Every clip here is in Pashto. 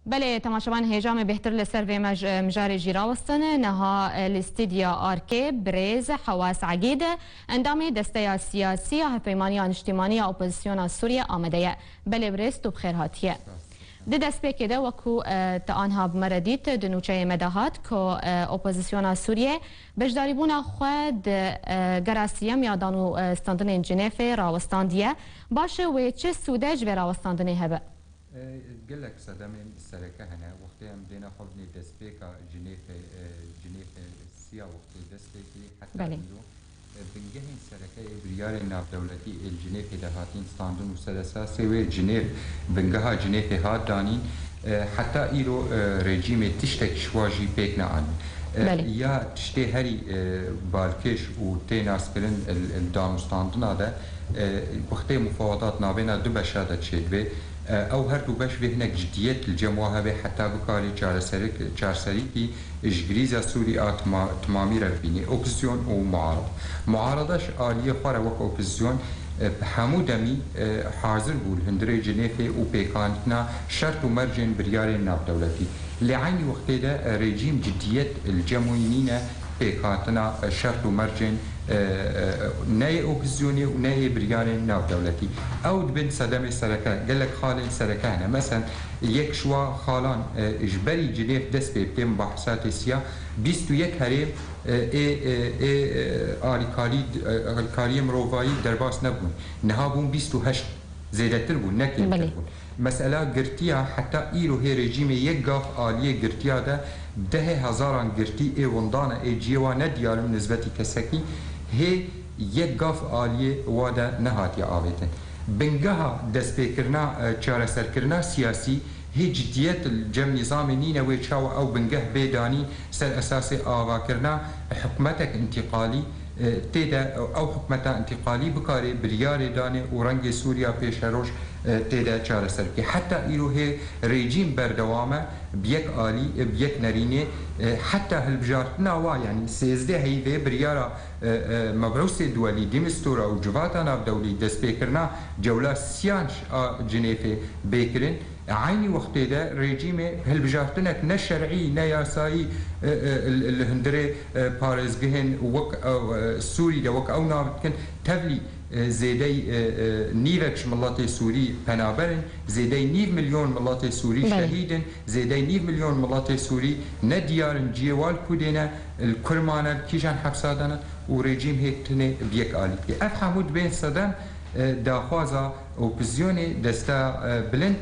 بله تماشاوان هیجام بهتر لسر و مجاری جیراوستن نها الاستديا آركي بريز حواس عقيدة اندام دسته سياسية هفيمانية اجتماعية اوبوزيسيون سوريا آمده بله بريز تو بخير هاتيه ده دست بكده وكو تانها بمرديت دنوچه مداهات كو اوبوزيسيون سوريا بجداريبونا خود گراسيم يادانو استاندن جنيفه راوستانديه باشه و چه سودج و راوستاندن هبه قال لك صدام السركة هنا وقتها مدينة حبني دسبيكا جنيف سيا وقت دسبيكي حتى بيرو بنجهن السركة بريار الناف دولتي الجنيف دهاتين ستاندون وسلسة سوي جنيف بنجها جنيف هات دانين حتى إيرو رجيم تشتك شواجي بيكنا عنه يا تشتي هري بالكش وتيناس كلن الدانستاندن هذا وقتها مفاوضات نابينا دو بشادة تشيدوي او هر دو باش به هناك جديت الجماعه به حتى بكاري چارسريكي اجغريزا سوري تمامي ربيني اوبوزيون ومعارضه عاليه خاره وك اوبوزيون حمودمي حاضر بول هندري جنيفه وبيكانتنا شرط ومرجن بريار الناب دولتي لعين وقت ده ريجيم جديت الجموينين بيكانتنا شرط ومرجن نای اوبوزیونی و نای بریان ناو دولتی او دبن صدام سرکه قال لك خالد سرکه مثلا یک شوا خالان اجبری جنیف دست به مباحثات سیا 21 هرم آلیکاری مروایی درباس نبون نها بون 28 زیاده تر بون نکیم تر بون مسئله گرتیا حتی ایرو هی رژیم یک گاف عالیه گرتیا ده 10,000 گرتی ایوندان ایجیوانه دیارم نسبتی کسکی هي يقف عالية وادا نهاتي عاوتن بنجها دسبيكرنا چارەسەرکردنا سياسي هي جدية الجم نظام نينا ويتشاو او بنجه بيداني سر اساس آواكرنا حكمتك انتقالي تيدا او حكمتا انتقالي بكاري بريار داني ورنج سوريا بيشروش تيدا چارەسەركي حتى إيرو هي ريجيم بردوامه بيك آلي بيك نريني حتى هالبجارتنا وا يعني سيزده هيفي بريارا مبعوث دولي ديمستورا وجواتنا بدولي دسبيكرنا جولا سيانش جنيفي بيكرن عيني وقت ده ريجيمي هالبجارتنك نشرعي نياساي الهندري بارزجهن وك سوري ده وك او نابتكن تبلي زيدي نيفكش ملاتي سوري بنابرن زيدي 9 مليون ملاتي سوري شهيدن زيدي 9 مليون ملاتي سوري نديارن جيوال كودينا الكرمانا كيجان حبسادنا وريجيم هيك تني بيك آلي اف حمود بين صدام داخوازا اوبوزيوني دستا بلند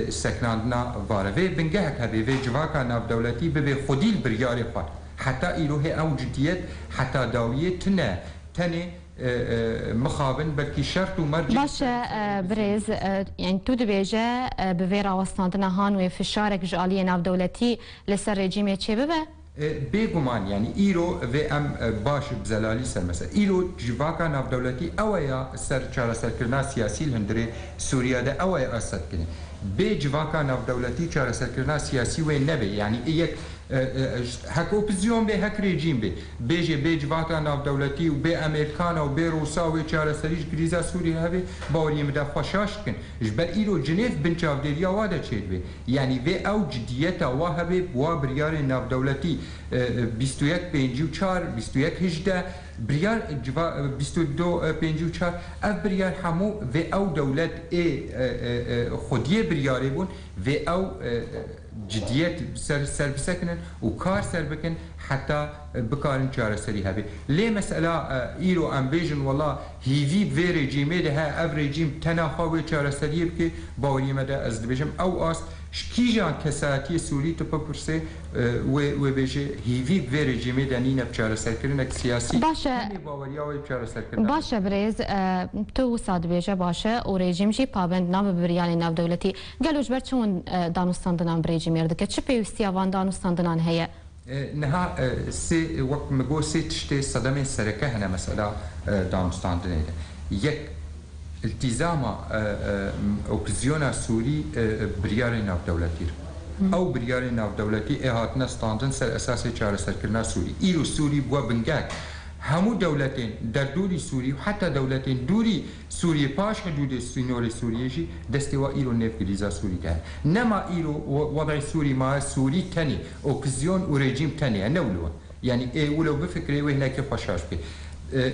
سكناندنا فارفي بنجهك هذه في جواكا ناف دولتي ببي خديل برياري فات حتى إلوه أو جديات حتى داوية تني مخابن بلكي شرط ومرجع باش بريز يعني تو دبيجه بفيرا وستاندنا هان وفي الشارك جاليه ناف دولتي لسر ريجيم تشي ببه بيغمان يعني إيرو في أم باش بزلالي سر مثلا إيرو جواكا ناف دولتي أويا سر چارە سەرکردنا سياسي الهندري سوريا ده أويا أسد كني بي جواكا ناف دولتي چارە سەرکردنا سياسي وين نبي يعني إيك هك اوبوزيون بي هك ريجيم بي بيجي بي جواتا ناف دولتي وبي امريكانا وبي روسا وچارە سەریش گریزا سوريا هبي باوري مدا خوشاش كن جبر ايرو جنيف بن چاوديريا وادا چيد بي يعني في او جديتا وهبي وا بريار ناف دولتي 21 54 21 هجده بريار جوا 22 54 اف بريار حمو في او دولت خوديه برياري بون في او جديات سر بسكنن وكار سر بكن حتى بكارن چارە سەری هبه ليه مسألة إيرو أمبيجن والله هيفي في ريجيمي ده اف ريجيم تناخوي چارە سەری بكي باوري مدى ازدبيجم او است كيجان كساتي سوري تبرسي وبيجي هيفي في ريجيمي دانينا بچارە سەرکردنك سياسي باشا بريز تو صاد بيجه باشا وريجيم جي پابند نام بريالي ناف دولتي قالوش بر چون دانستاندنان بريجيم يردك چه پيوستيا وان دانستاندنان هي نها سي وقت مگو سي تشتي صدمه سركه هنا مسألة دانستاندنه يك التزام اوبوزيونا سوري بريار ناف دولتي او بريار ناف دولتي اهاتنا ستاندن سر اساس چارە سەرکردنا سوري ايرو سوري بوا بنگاك همو دولتين در دوري سوري وحتى دولتين دوري سوري باش حدود السنور سوري جي دستوا إيرو نيف جريزا سوري كان نما إيرو وضع سوري ما سوري تاني أوبزيون وريجيم تاني نولوا يعني إيه ولو بفكرة وهنا كيف بشاش بي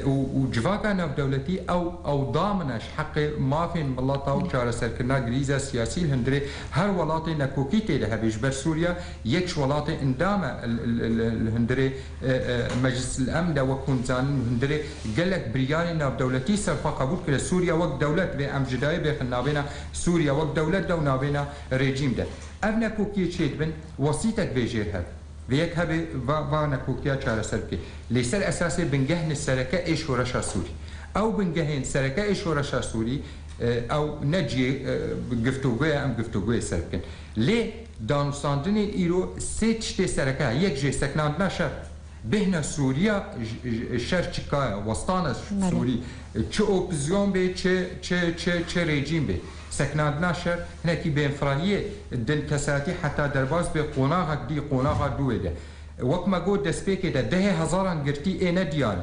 وجواكا ناف دولتي او ضامنش حق ما فين ملطا وشارة سركرنا جريزة سياسي الهندري هر ولاتي نكوكيتي لها بيجبر سوريا يكش ولاتي اندام الهندري مجلس الامن دا وكون زان الهندري قالك برياني ناف دولتي سرفا قبول كلا سوريا وقت دولت بي ام جداي بيخ نابينا سوريا وقت دولت دا ونابينا ريجيم دا ابنا كوكي تشيد بن وسيطك بيجير هب ويك هبه وانا كوكيا چارة سركي ليسر اساسي بنجهن السركة ايش ورشا سوري او بنجهن سركة ايش ورشا سوري او نجي قفتوغوية ام قفتوغوية سركن ليه دانوستاندن ايرو سيتشتي سركة يك جي سكناندنا شر بهنا سوريا شر چكايا وسطانا سوري چه اوبزيون بي چه ريجيم بي سكناندنا شر هناكي بانفرالية دن كساتي حتى درباز بي قوناغا دي قوناغا دوه ده وقت ما قود دسبيكي ده 10,000 قرتي اينا دياني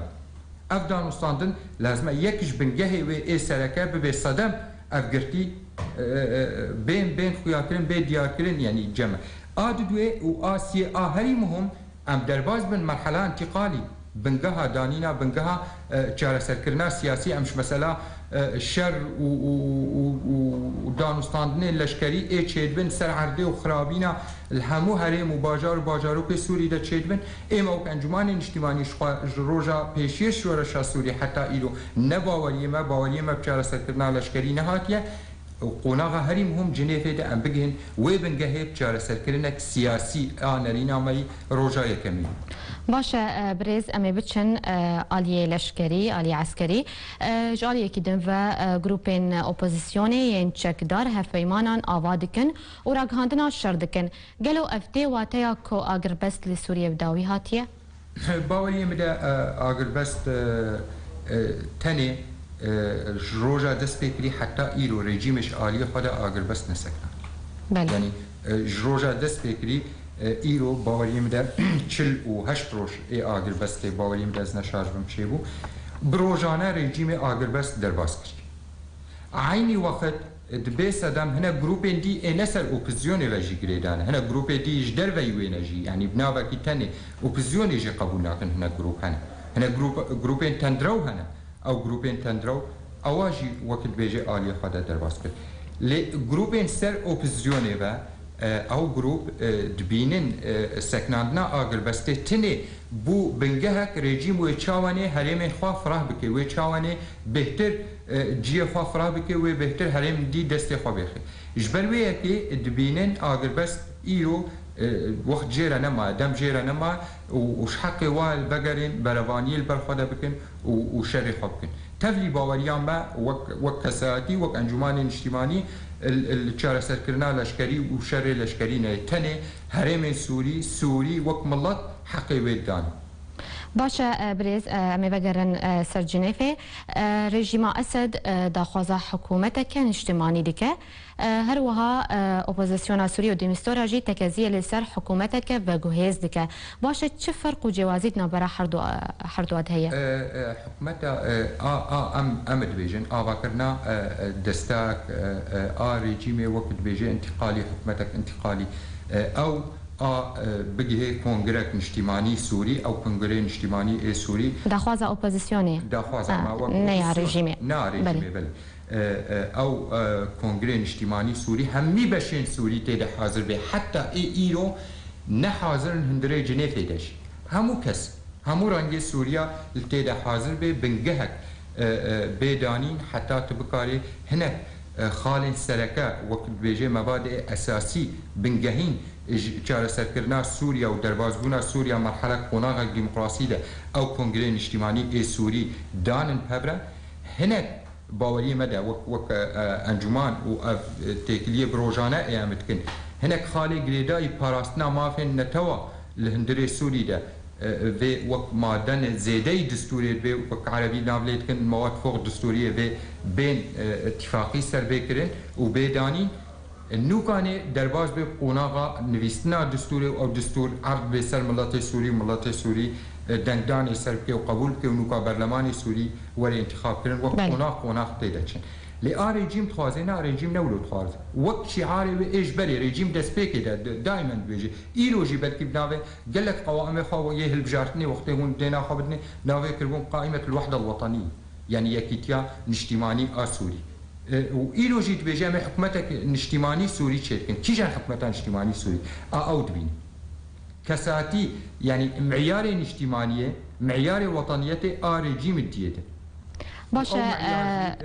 افدان وستاندن لازم يكش بنجهي وي اي سركة ببي صدم اف قرتي بين خياكرين بين دياركرين يعني جمع دوه وآسي هري مهم ام درباز بن مرحلة انتقالي بنجها دانينا بنجها چارة سركرنا سياسي امش مثلا الشر ودانوستاندن لشكري اي تشيد بن سر عرضي وخرابينا الهمو هرم وباجار وباجارو في سوري دا تشيد بن اما وك انجمان اجتماعي روجا بيشيش ورشا سوري حتى ايلو نباوريما باوريما بچارة سركرنا لشكري نهاتيا وقوناغا هريم هم جنيفه دا ام بگهن ويبنگه بچارة سركرنك سياسي آنرينا مي روجا يكمي باشه بريز امي بتشن آلية لشكري آلية عسكري جالية كدن و جروبين اوبوزيسيوني ين چك دار هفيمانان آوادكن و راگهاندنا شردكن قالو افتي واتيا كو آگر بست لسوريا بداوي هاتيه؟ باوري مدا آگر بست تاني روجا دست بكري حتى ايرو ريجيمش آلية خدا آگر بست نسكنا بله يعني روجا دست بكري ایرو باوریم در 48 روز ای آگربست باوریم در از نشاج بمشه بو بروجانه رژیم آگربست در باز کرد عینی وقت دبی صدام هنا گروپین دی انسر اپوزیون وجی گریدانه هنا گروپ دی جدر وی نجی یعنی بنابا کی تنی اپوزیون جی قبول نکن هنا گروپ هنا گروپین تندرو هنا او گروپین تندرو اواجی وقت بیجی آلی خدا در باز کرد لی گروپین سر اپوزیون و او جروب دبینن سکناندنا آگر بسته تنه بو بنگهک رژیم و چاوانه هرم خواه فراه بکه و چاوانه بهتر جی خواه فراه بکه و بهتر هرم دی دست خواه بخه جبرویه که دبینن آگر بست ایرو وقت جيرا نما دم جيرا نما وش حقي وال بقرين برواني البرخوده بكن وشري خبكن تفلي باوريان با وكساتي وك انجمان اجتماعي الچاره سركرنا لشكري وشري لشكري تنه هرم سوري وك ملت حقي ويدان باشا بريز امي بقرن سر جنيفه رژیم اسد داخوازه حکومتك اجتماعي دكه هروها اپوزيسيون سوري وديمستورا جي تكزيه لسر حكومتك وجهاز دكه باشا چه فرق وجوازيتنا برا حردو هي حكومتها امد بيجن افكرنا دستاك ريجيمي وقت بيجي انتقالي حكومتك انتقالي او بگه کنگره اجتماعی سوری او کنگره اجتماعی سوری داخوازه اپوزیسیونی داخوازه ما نه رژیمه بله او کنگره اجتماعی سوری همی بشین سوری تیده حاضر به حتی ایرو نه حاضر هندره جنیفه داشت همو کس همو رنگ سوریا تیده حاضر به بنگهک بدانین حتی تبکاری هنه خالن سرکه وقت بیجه مبادئ اساسی بنگهین چاره سرکرنا سوریا و دربازبونا سوریا مرحله قناغ ديمقراطي ده او کنگره اجتماعي سوري دانن پبره هناك باوري مدى وك انجمان و تكليه بروجانه ايامتكن هناك خالي غريداي باراستنا مافن نتوا الهندري سوري ده و وك مادن زيدي دستوري به وك عربي نابليتكن مواد فوق دستوريه به بين اتفاقي سر بكرن و بيداني النوكاني درباز بقوناغا نويستنا دستوري أو دستور عرض بسر ملت سوري ملت سوري دنگدان سربكي وقبول كي ونوكا برلماني سوري ولا انتخاب كرن وقوناغ تيدتشن لآ ريجيم تخوازينا ريجيم نولو تخواز وقت شعاري إجباري ريجيم دسبيكي دا دائما بيجي إيلو جيبت كي بناوي قال لك قوائم خاوة يهل بجارتني وقتي هون دينا خابدني ناوي كربون قائمة الوحدة الوطنية يعني يكيتيا نشتماني آسوري وإيلو جيت بجامع حكومتك نشتماني سوري تشيركن كيجان حكومتها نشتماني سوري أود بين كساتي يعني معيار نشتمانية معيار وطنيته ريجيم الديته باشا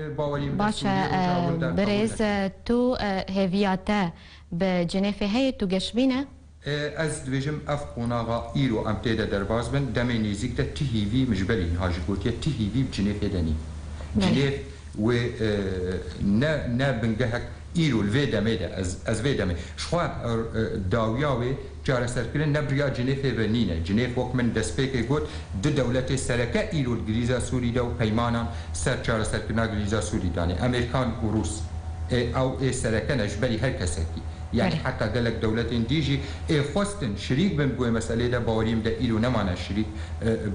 بريز تو هفياتا بجنيفة هي تو قشبينه از دویجم اف قوناغا ایرو امتیده درباز بن دمی نزیک ده تهیوی مجبری هاج گوتیه تهیوی بجنیف دنی جنیف و نه بنگهک ایرو الوی دمی ده از وی دمی شخواه داویاوی جاره سرکرین نبریا جنیف بنینه جنیف وقت من دسپیک گوت دو دولت سرکه ایرو الگریزا سوری ده و پیمانا سر جاره سرکرنا گریزا سوری دانه امریکان و روس او سرکه نجبری هر کسکی يعني حتى قال لك دولتين ديجي خواستن شريك بن بوي مسألة ده باوريم ده إلو نمانا شريك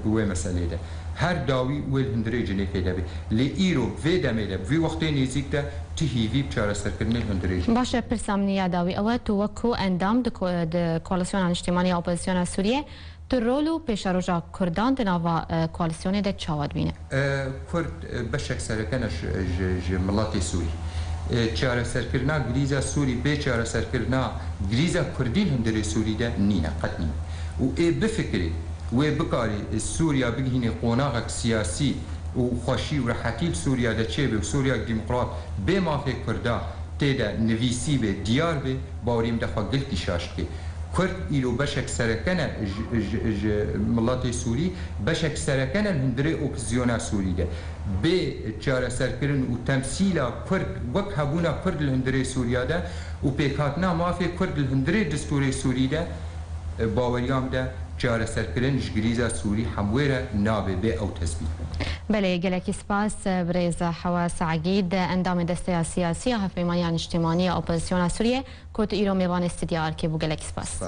بوي مسألة ده هر داوي والهندري جنيه ده بي لإيرو في دمه ده في وقتين يزيك ده تهيفي بچارة سركرني الهندري باشا برسامنيا داوي أول توكو اندام ده كواليسيون الاجتماعية أوبوزيسيون سوريا ترولو بيشاروجا كردان دناوا كواليسيون ده تشاود بينه كرد بشك سركنش ملاتي سوري چاره سرکرنا گریزا سوری به چاره سرکرنا گریزا کردین هندری سوری ده نینا قطنی و ای بفکری و بکاری سوریا بگهینی قوناغ سیاسی و خوشی و راحتی سوریا ده چه به سوریا دموکرات به مافی کردا تیدا نویسی به دیار به باوریم ده خوا گلتی شاشت که کرد ایلو بشک سرکنه ملت سوری بشک سرکنه هندره اپوزیونا سوری ده به چاره سرکرن و تمثیلا کرد وک هبونا کرد الهندره سوریا ده و پیکاتنا مافی کرد الهندره دستور سوری ده باوریام ده چاره سرکرن جگریزا سوری حمویره نابه به او تثبیت بله گلکی سپاس برز حواس عقید اندام دسته سیاسی هفیمانیان اجتماعی اپوزیسیون سوریه کت ایرو میوان استدیار که بو گلکی سپاس